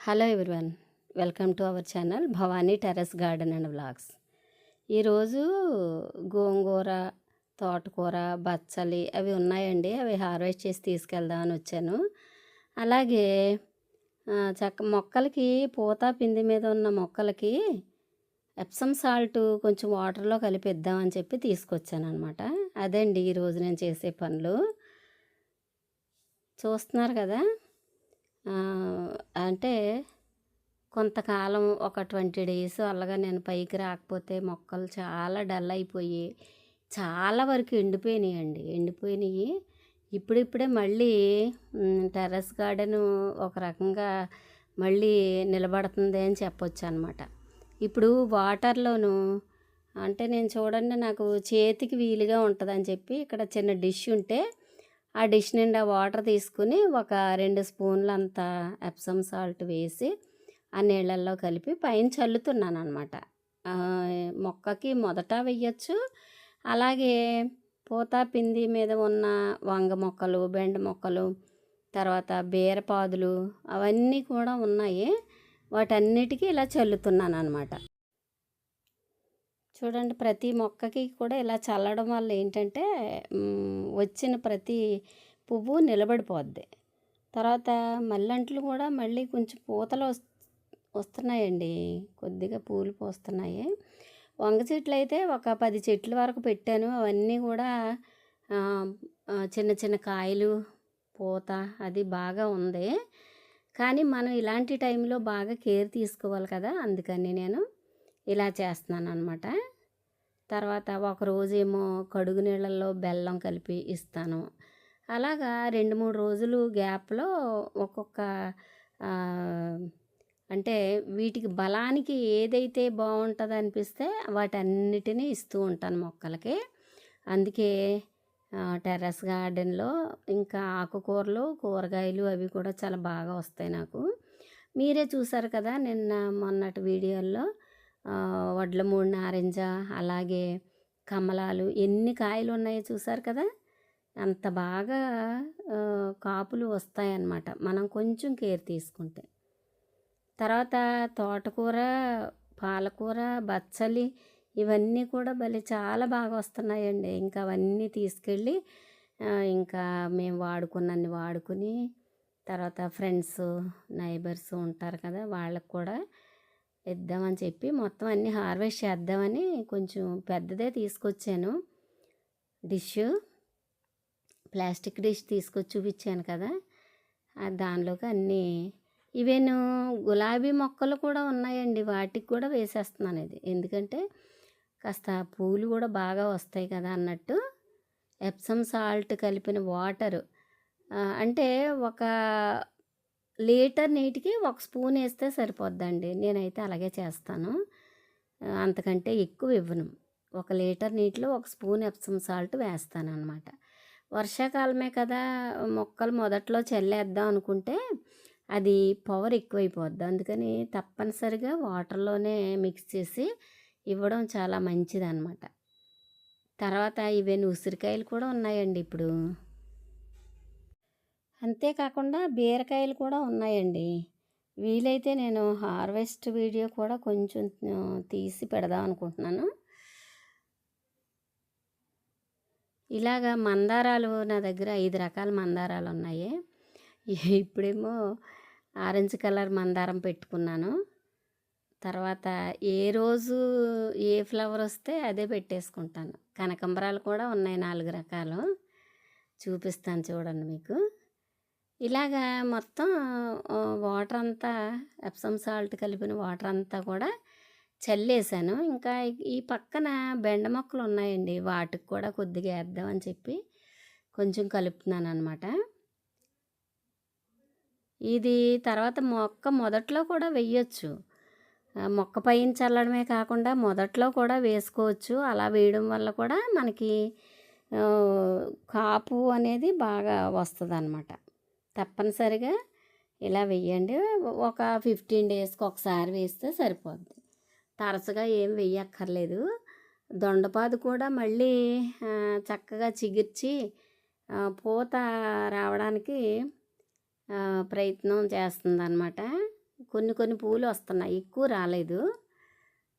Hello everyone, welcome to our channel Bhavani terrace garden and vlogs. ఈరోజు గోంగూర, తోటకూర, బచ్చలి అవి ఉన్నాయండి. అవి హార్వెస్ట్ చేసి తీసుకెళ్దామని వచ్చాను. అలాగే మొక్కలకి పూత పిండి మీద ఉన్న మొక్కలకి ఎప్సమ్ సాల్ట్ కొంచెం వాటర్లో కలిపి ఇద్దామని చెప్పి తీసుకొచ్చాను అనమాట. అదండి ఈరోజు నేను చేసే పనులు. చూస్తున్నారు కదా. అంటే కొంతకాలం ఒక 20 డేస్ అలాగా నేను పైకి రాకపోతే మొక్కలు చాలా డల్ అయిపోయి చాలా వరకు ఎండిపోయినాయి. ఇప్పుడిప్పుడే మళ్ళీ టెర్రస్ గార్డెను ఒక రకంగా మళ్ళీ నిలబడుతుంది అని చెప్పొచ్చు అనమాట. ఇప్పుడు వాటర్లోను అంటే నేను చూడండి, నాకు చేతికి వీలుగా ఉంటుందని చెప్పి ఇక్కడ చిన్న డిష్ ఉంటే ఆ డిష్ నిండా వాటర్ తీసుకుని ఒక 2 స్పూన్లంత ఎప్సమ్ సాల్ట్ వేసి ఆ నీళ్ళల్లో కలిపి పైన చల్లుతున్నాను అనమాట. మొక్కకి మొదట వెయ్యొచ్చు. అలాగే పూత పిండి మీద ఉన్న వంగ మొక్కలు, బెండ మొక్కలు, తర్వాత బీరపాదులు అవన్నీ కూడా ఉన్నాయి. వాటన్నిటికీ ఇలా చల్లుతున్నాను అనమాట. చూడండి, ప్రతి మొక్కకి కూడా ఇలా చల్లడం వల్ల ఏంటంటే వచ్చిన ప్రతి పువ్వు నిలబడిపోద్ది. తర్వాత మల్లెంట్లు కూడా మళ్ళీ కొంచెం పూతలు వస్తున్నాయండి, కొద్దిగా పూలు పూస్తున్నాయి. వంగ చెట్లు అయితే ఒక 10 చెట్ల వరకు పెట్టాను. అవన్నీ కూడా చిన్న చిన్న కాయలు, పూత అది బాగా ఉంది. కానీ మనం ఇలాంటి టైంలో బాగా కేర్ తీసుకోవాలి కదా, అందుకని నేను ఇలా చేస్తున్నాను అనమాట. తర్వాత ఒకరోజేమో కడుగు నీళ్ళల్లో బెల్లం కలిపి ఇస్తాను. అలాగా 2-3 రోజులు గ్యాప్లో ఒక్కొక్క అంటే వీటికి బలానికి ఏదైతే బాగుంటుందో అనిపిస్తే వాటన్నిటినీ ఇస్తూ ఉంటాను మొక్కలకి. అందుకే టెర్రస్ గార్డెన్లో ఇంకా ఆకుకూరలు, కూరగాయలు అవి కూడా చాలా బాగా వస్తాయి నాకు. మీరే చూసారు కదా నిన్న మొన్నటి వీడియోల్లో వడ్లమూడి నారింజ, అలాగే కమలాలు ఎన్ని కాయలు ఉన్నాయో చూసారు కదా. అంత బాగా కాపులు వస్తాయన్నమాట మనం కొంచెం కేర్ తీసుకుంటే. తర్వాత తోటకూర, పాలకూర, బచ్చలి ఇవన్నీ కూడా చాలా బాగా వస్తున్నాయండి. ఇంకా అవన్నీ తీసుకెళ్ళి ఇంకా మేము వాడుకున్నన్ని వాడుకుని, తర్వాత ఫ్రెండ్స్, నైబర్స్ ఉంటారు కదా, వాళ్ళకు కూడా ఇద్దామని చెప్పి మొత్తం అన్నీ హార్వెస్ట్ చేద్దామని కొంచెం పెద్దదే తీసుకొచ్చాను. ప్లాస్టిక్ డిష్ తీసుకొచ్చి చూపించాను కదా, దానిలోకి అన్నీ ఇవేను గులాబీ మొక్కలు కూడా ఉన్నాయండి. వాటికి కూడా వేసేస్తున్నాను ఇది, ఎందుకంటే కాస్త పూలు కూడా బాగా వస్తాయి కదా అన్నట్టు. ఎప్సమ్ సాల్ట్ కలిపిన వాటరు అంటే 1 లీటర్ నీటికి 1 స్పూన్ వేస్తే సరిపోద్దండి. నేనైతే అలాగే చేస్తాను, అంతకంటే ఎక్కువ ఇవ్వను. 1 లీటర్ నీటిలో 1 స్పూన్ ఎప్సమ్ సాల్ట్ వేస్తాను అనమాట. వర్షాకాలమే కదా, మొక్కలు మొదట్లో చల్లేద్దాం అనుకుంటే అది పవర్ ఎక్కువైపోద్ది. అందుకని తప్పనిసరిగా వాటర్లోనే మిక్స్ చేసి ఇవ్వడం చాలా మంచిదన్నమాట. తర్వాత ఇవన్నీ ఉసిరికాయలు కూడా ఉన్నాయండి ఇప్పుడు. అంతేకాకుండా బీరకాయలు కూడా ఉన్నాయండి. వీలైతే నేను హార్వెస్ట్ వీడియో కూడా కొంచెం తీసి పెడదాం అనుకుంటున్నాను. ఇలాగా మందారాలు నా దగ్గర 5 రకాల మందారాలు ఉన్నాయి. ఇప్పుడేమో ఆరెంజ్ కలర్ మందారం పెట్టుకున్నాను. తర్వాత ఏ రోజు ఏ ఫ్లవర్ వస్తే అదే పెట్టేసుకుంటాను. కనకాంబరాలు కూడా ఉన్నాయి 4 రకాలు, చూపిస్తాను చూడండి మీకు. ఇలాగా మొత్తం వాటర్ అంతా ఎప్సమ్ సాల్ట్ కలిపిన వాటర్ అంతా కూడా చల్లేసాను. ఇంకా ఈ పక్కన బెండ మొక్కలు ఉన్నాయండి, వాటికి కూడా కొద్దిగా వేద్దామని చెప్పి కొంచెం కలుపుతున్నాను అనమాట. ఇది తర్వాత మొక్క మొదట్లో కూడా వెయ్యొచ్చు. మొక్క పైన చల్లడమే కాకుండా మొదట్లో కూడా వేసుకోవచ్చు. అలా వేయడం వల్ల కూడా మనకి కాపు అనేది బాగా వస్తుంది అన్నమాట. తప్పనిసరిగా ఇలా వెయ్యండి. ఒక 15 డేస్కి ఒకసారి వేస్తే సరిపోద్ది, తరచుగా ఏం వెయ్యక్కర్లేదు. దొండపాదు కూడా మళ్ళీ చక్కగా చిగిర్చి పూత రావడానికి ప్రయత్నం చేస్తుందన్నమాట. కొన్ని కొన్ని పూలు వస్తున్నాయి, ఎక్కువ రాలేదు.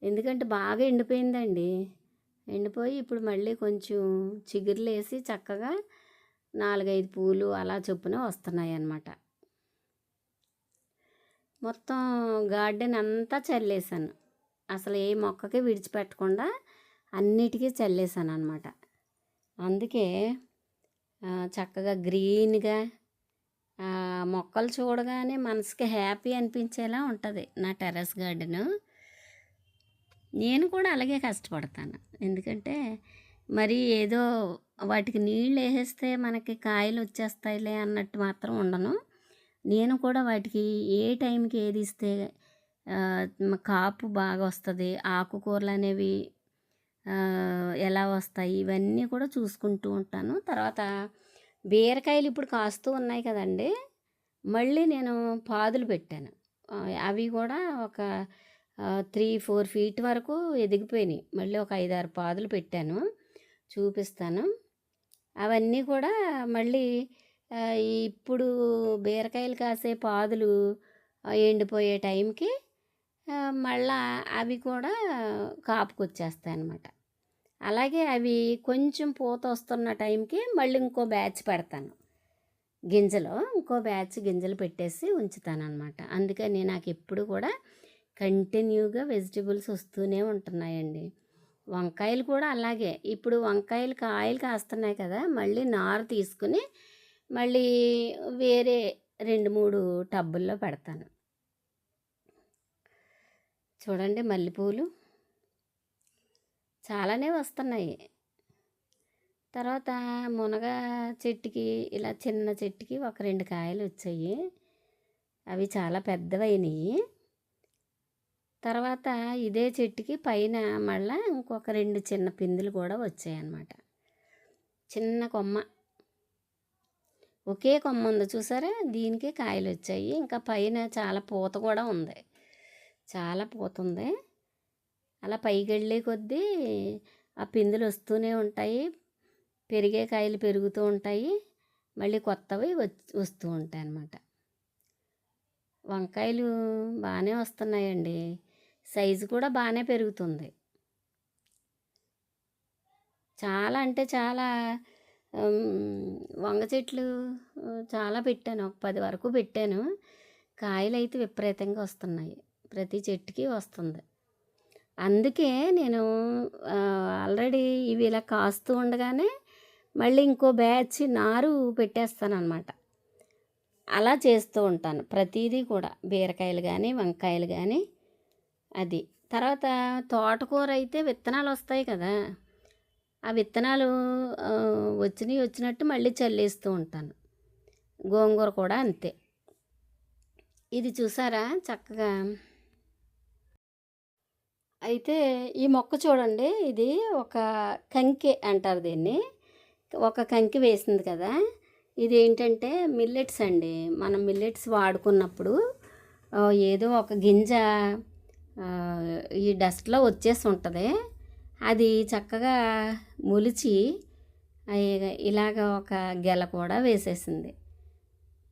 ఎందుకంటే బాగా ఎండిపోయిందండి. ఎండిపోయి ఇప్పుడు మళ్ళీ కొంచెం చిగుర్లేసి చక్కగా 4, 5 పూలు అలా చొప్పున వస్తున్నాయన్నమాట. మొత్తం గార్డెన్ అంతా చల్లేసాను. అసలు ఏ మొక్కకి విడిచిపెట్టకుండా అన్నిటికీ చల్లేసాననమాట. అందుకే చక్కగా గ్రీన్‌గా మొక్కలు చూడగానే మనసుకి హ్యాపీ అనిపించేలా ఉంటుంది నా టెర్రస్ గార్డెను. నేను కూడా అలాగే కష్టపడతాను. ఎందుకంటే మరి ఏదో వాటికి నీళ్ళు వేసేస్తే మనకి కాయలు వచ్చేస్తాయిలే అన్నట్టు మాత్రం ఉండను. నేను కూడా వాటికి ఏ టైంకి ఏది ఇస్తే కాపు బాగా వస్తుంది, ఆకుకూరలు అనేవి ఎలా వస్తాయి, ఇవన్నీ కూడా చూసుకుంటూ ఉంటాను. తర్వాత బీరకాయలు ఇప్పుడు కాస్తూ ఉన్నాయి కదండి, మళ్ళీ నేను పాదులు పెట్టాను. అవి కూడా ఒక 3-4 ఫీట్ వరకు ఎదిగిపోయినాయి. మళ్ళీ ఒక 5-6 పాదులు పెట్టాను, చూపిస్తాను. అవన్నీ కూడా మళ్ళీ ఇప్పుడు బీరకాయలు కాసే పాదులు ఎండిపోయే టైంకి మళ్ళా అవి కూడా కాపుకొచ్చేస్తాయి అన్నమాట. అలాగే అవి కొంచెం పూత వస్తున్న టైంకి మళ్ళీ ఇంకో బ్యాచ్ పెడతాను. ఇంకో బ్యాచ్ గింజలు పెట్టేసి ఉంచుతానన్నమాట. అందుకని నాకు ఎప్పుడు కూడా కంటిన్యూగా వెజిటబుల్స్ వస్తూనే ఉంటున్నాయండి. వంకాయలు కూడా అలాగే. ఇప్పుడు వంకాయలు కాయలు కాస్తున్నాయి కదా, మళ్ళీ నారు తీసుకుని మళ్ళీ వేరే 2-3 టబ్బుల్లో పెడతాను. చూడండి మల్లెపూలు చాలానే వస్తున్నాయి. తర్వాత మునగ చెట్టుకి ఇలా చిన్న చెట్టుకి ఒక 2 కాయలు వచ్చాయి. అవి చాలా పెద్దవైనవి. తర్వాత ఇదే చెట్టుకి పైన మళ్ళీ ఇంకొక 2 చిన్న పిందులు కూడా వచ్చాయన్నమాట. చిన్న కొమ్మ, ఒకే కొమ్మ ఉంది చూసారా, దీనికి కాయలు వచ్చాయి. ఇంకా పైన చాలా పూత కూడా ఉంది, చాలా పూత ఉంది. అలా పైకి వెళ్ళే కొద్దీ ఆ పిందులు వస్తూనే ఉంటాయి, పెరిగే కాయలు పెరుగుతూ ఉంటాయి, మళ్ళీ కొత్తవి వస్తూ ఉంటాయి అన్నమాట. వంకాయలు బాగానే వస్తున్నాయండి, సైజు కూడా బాగానే పెరుగుతుంది. చాలా అంటే చాలా వంగ చెట్లు చాలా పెట్టాను, ఒక 10 వరకు పెట్టాను. కాయలు అయితే విపరీతంగా వస్తున్నాయి, ప్రతి చెట్టుకి వస్తుంది. అందుకే నేను ఆల్రెడీ ఇవి ఇలా కాస్తూ ఉండగానే మళ్ళీ ఇంకో బ్యాచ్ నారు పెట్టేస్తానన్నమాట. అలా చేస్తూ ఉంటాను ప్రతిదీ కూడా, బీరకాయలు కానీ వంకాయలు కానీ. అది తర్వాత తోటకూర అయితే విత్తనాలు వస్తాయి కదా, ఆ విత్తనాలు వచ్చినట్టు మళ్ళీ చల్లేస్తూ ఉంటాను. గోంగూర కూడా అంతే. ఇది చూసారా చక్కగా. అయితే ఈ మొక్క చూడండి, ఇది ఒక కంకి అంటారు దీన్ని. ఒక కంకి వేసింది కదా, ఇది ఏంటంటే మిల్లెట్స్ అండి. మనం మిల్లెట్స్ వాడుకున్నప్పుడు ఏదో ఒక గింజ ఈ డస్ట్లో వచ్చేసి ఉంటుంది, అది చక్కగా మొలిచి ఇలాగ ఒక గెల కూడా వేసేసింది.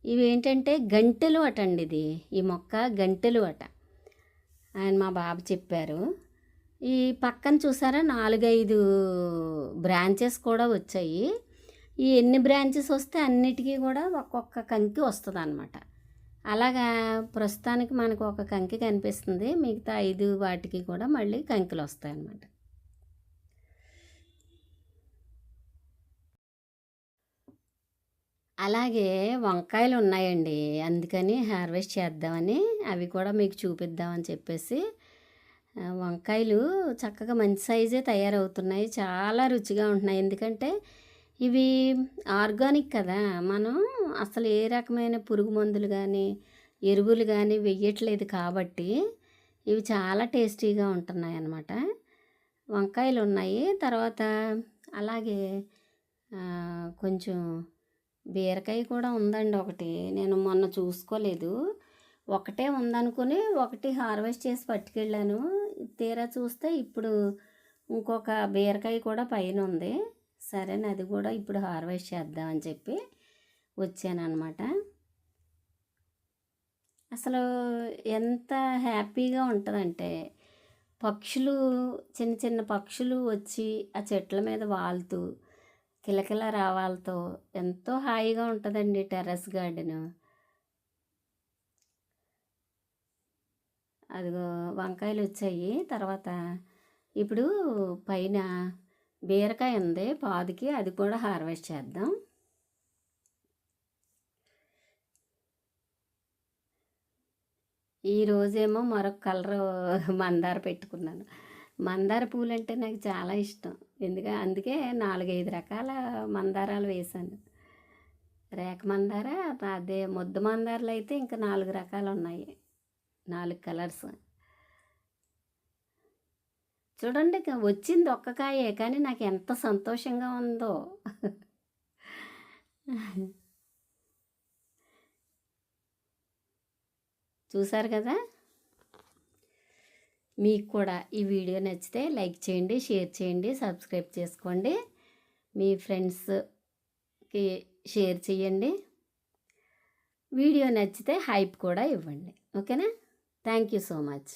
ఇవి ఏంటంటే గంటెలు అటండి, ఇది ఈ మొక్క గంటెలు అట ఆయన మా బాబు చెప్పారు. ఈ పక్కన చూసారా 4-5 బ్రాంచెస్ కూడా వచ్చాయి. ఈ ఎన్ని బ్రాంచెస్ వస్తే అన్నిటికీ కూడా ఒక్కొక్క కంకి వస్తుంది అన్నమాట. అలాగా ప్రస్తుతానికి మనకు ఒక కంకి కనిపిస్తుంది, మిగతా 5 వాటికి కూడా మళ్ళీ కంకిలు వస్తాయి అన్నమాట. అలాగే వంకాయలు ఉన్నాయండి, అందుకని హార్వెస్ట్ చేద్దామని అవి కూడా మీకు చూపిద్దామని చెప్పేసి. వంకాయలు చక్కగా మంచి సైజే తయారవుతున్నాయి, చాలా రుచిగా ఉంటున్నాయి. ఎందుకంటే ఇవి ఆర్గానిక్ కదా, మనం అసలు ఏ రకమైన పురుగు మందులు కానీ ఎరువులు కానీ వెయ్యట్లేదు కాబట్టి ఇవి చాలా టేస్టీగా ఉంటున్నాయి అన్నమాట. వంకాయలు ఉన్నాయి. తర్వాత అలాగే కొంచెం బీరకాయ కూడా ఉందండి ఒకటి, నేను మొన్న చూసుకోలేదు. ఒకటే ఉందనుకుని ఒకటి హార్వెస్ట్ చేసి పట్టుకెళ్ళాను, తీరా చూస్తే ఇప్పుడు ఇంకొక బీరకాయ కూడా పైన ఉంది. సరే అది కూడా ఇప్పుడు హార్వెస్ట్ చేద్దామని చెప్పి వచ్చానమాట. అసలు ఎంత హ్యాపీగా ఉంటుందంటే పక్షులు, చిన్న చిన్న పక్షులు వచ్చి ఆ చెట్ల మీద వాలుతూ కిలకిల రావాలతో ఎంతో హాయిగా ఉంటుందండి టెర్రస్ గార్డెను. అదిగో వంకాయలు వచ్చాయి. తర్వాత ఇప్పుడు పైన బీరకాయ ఉంది పాదుకి, అది కూడా హార్వెస్ట్ చేద్దాం. ఈరోజేమో మరొక కలరు మందార పెట్టుకున్నాను. మందార పూలంటే నాకు చాలా ఇష్టం. అందుకే 4, 5 రకాల మందారాలు వేశాను. రేఖ మందార, అదే ముద్ద మందారాలు అయితే ఇంకా 4 రకాలు ఉన్నాయి. 4 కలర్స్. చూడండి వచ్చింది ఒక్క కాయే, కానీ నాకు ఎంత సంతోషంగా ఉందో. చూసారు కదా. మీకు కూడా ఈ వీడియో నచ్చితే లైక్ చేయండి, షేర్ చేయండి, సబ్స్క్రైబ్ చేసుకోండి. మీ ఫ్రెండ్స్కి షేర్ చేయండి. వీడియో నచ్చితే హైప్ కూడా ఇవ్వండి. ఓకేనా? Thank you so much.